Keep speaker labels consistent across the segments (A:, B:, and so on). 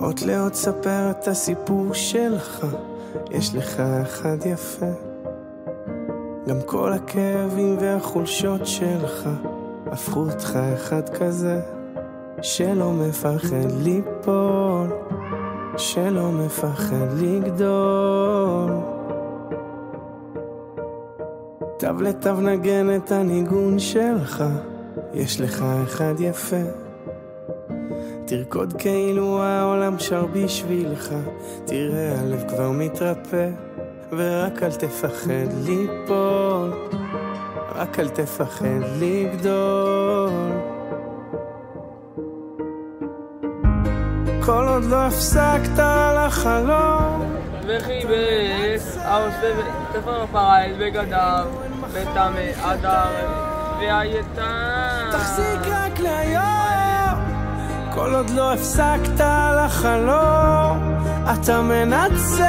A: עוד לעוד ספר את הסיפור שלך, יש לך אחד יפה. גם כל הכאבים והחולשות שלך הפכו אותך אחד כזה, שלא מפחד ליפול, שלא מפחד לגדול. תו לתו נגן את הניגון שלך, יש לך אחד יפה. תרקוד כאילו העולם שר בשבילך, תראה הלב כבר מתרפא. ורק אל תפחד ליפול, רק אל תפחד לגדול. כל עוד לא הפסקת לחלום
B: וחיבס העושה תפר פרייס בגדם ותמי אדר והייתה
A: תחזיק רק להיום. כל עוד לא הפסקת לחלום אתה מנצח,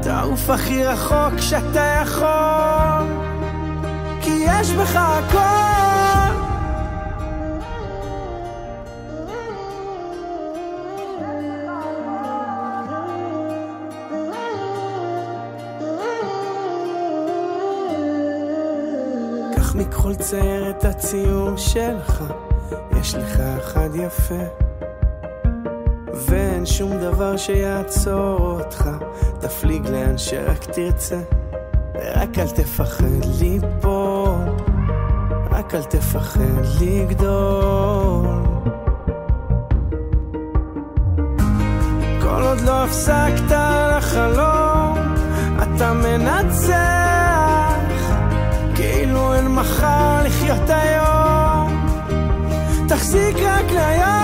A: תעוף הכי רחוק שאתה יכול, כי יש בך הכל. קח מכחול צייר את הציור שלך, יש לך אחד יפה. ואין שום דבר שיעצור אותך, תפליג לאן שרק תרצה. ורק אל תפחד ליפול, רק אל תפחד לגדול. כל עוד לא הפסקת לחלום אתה מנצח, כאילו אין מחר לחיות היום, תחזיק רק להיום.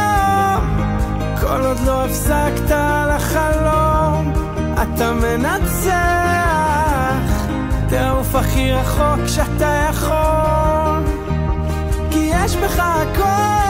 A: כל עוד לא הפסקת לחלום אתה מנצח, תעוף הכי רחוק שאתה יכול, כי יש בך הכל.